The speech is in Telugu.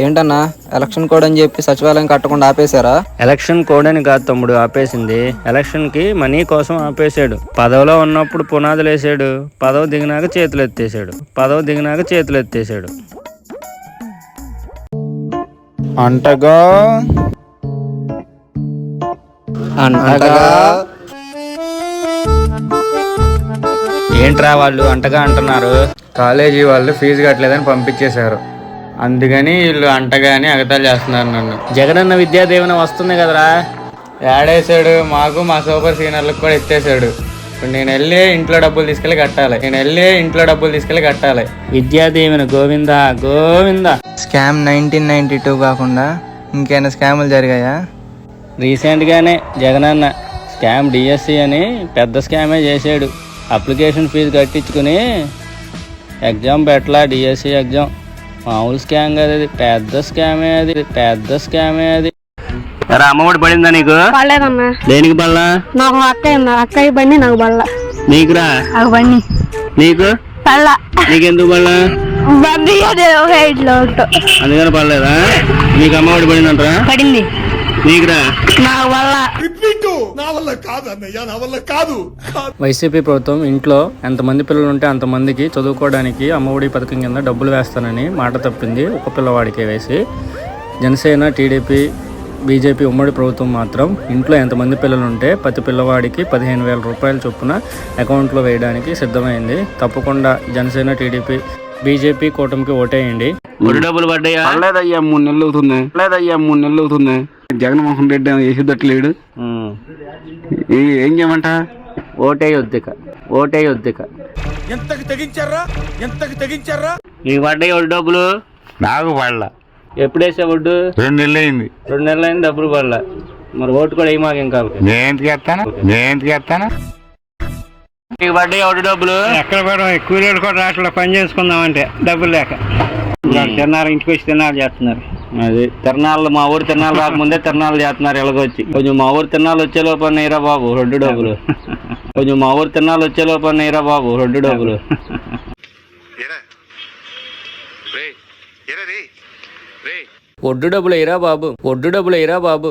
ఏంటన్నా ఎలక్షన్ కోడ్ అని చెప్పి సచివాలయం కట్టకుండా ఆపేశారా? ఎలక్షన్ కోడ్ అని కాదు తమ్ముడు ఆపేసింది, ఎలక్షన్ కి మనీ కోసం ఆపేశాడు. పదవిలో ఉన్నప్పుడు పునాదులు వేసాడు, పదవి దిగినాక చేతులు ఎత్తేసాడు. అంటగా ఏంట్రా వాళ్ళు అంటగా అంటున్నారు? కాలేజీ వాళ్ళు ఫీజు కట్టలేదని పంపించేశారు, అందుకని వీళ్ళు అంటగా అని ఎగతాళి చేస్తున్నారు నన్ను. జగనన్న విద్యాదీవెన వస్తుంది కదరా. యాడేసాడు, మాకు మా సూపర్ సీనియర్లకు కూడా ఎత్తేసాడు. ఇప్పుడు నేను వెళ్ళి ఇంట్లో డబ్బులు తీసుకెళ్ళి కట్టాలి. విద్యాదీవెన గోవిందా గోవిందా. స్కామ్ 1992 కాకుండా ఇంకేమైనా స్కాములు జరిగాయా? రీసెంట్గానే జగనన్న స్కామ్ డిఎస్సి అని పెద్ద స్కామే చేసాడు. అప్లికేషన్ ఫీజు కట్టించుకుని ఎగ్జామ్ పెట్టలా, డిఎస్సి ఎగ్జామ్. మామూలు స్కామ్ కదా అది, పెద్ద స్కామే అది. అమ్మఒడి పడిందా నీకు? పడలేదన్నా. దేనికి పడలా? నాకు అక్కయ్య బండి, నాకు పడలా. నీకురా? నాకు బండి. నీకు పడలా. నీకెందుకు పడలా? బండి ఇంట్లో ఉంటాం అందుకని పడలేదా? నీకు అమ్మఒడి పడిందంటరా? పడింది. నీకురా? నాకు పడలా. వైసీపీ ప్రభుత్వం ఇంట్లో ఎంతమంది పిల్లలు ఉంటే అంతమందికి చదువుకోవడానికి అమ్మఒడి పథకం కింద డబ్బులు వేస్తానని మాట తప్పింది ఒక పిల్లవాడికి వేసి. జనసేన, టీడీపీ, బీజేపీ ఉమ్మడి ప్రభుత్వం మాత్రం ఇంట్లో ఎంతమంది పిల్లలు ఉంటే ప్రతి పిల్లవాడికి 15,000 రూపాయల చొప్పున అకౌంట్లో వేయడానికి సిద్ధమైంది. తప్పకుండా జనసేన, టీడీపీ, బీజేపీ కూటమికి ఓటేయండి. ఒడి డబ్బులు పడ్డాయా? లేదయ్యా, 3 నెలలు అవుతుంది. జగన్మోహన్ రెడ్డి వేసేదట్లేడు. ఏం చేయమంట? ఓటేయొద్దిక. ఎంతకు తెగించారా? నీకు పడ్డాయి ఒడి డబ్బులు? నాకు పడలా. ఎప్పుడు వేసే ఒడ్డు? 2 నెలలు అయింది. 2 నెలలు అయింది, డబ్బులు పడలా. మరి ఓటు కూడా వేయి మాకు. ఇంకా నేను ఎందుకు చేస్తాను? నీకు పడ్డాయి ఒడి డబ్బులు? ఎక్కడ కూడా కూలీలు కూడా రాష్ట్రంలో పని చేసుకుందామంటే డబ్బులు లేక తిన్నారు, ఇంటికి వచ్చి తిన్నారు చేస్తున్నారు. అది తిరణాలు, మా ఊరు తిరణాలు రాకముందే తిరణాలు చేస్తున్నారు ఎలాగొచ్చి. కొంచెం మా ఊరు తిరణాలు వచ్చే లోపల ఇరా బాబు 2 డబ్బులు. ఒడ్డు డబ్బులు ఇరా బాబు.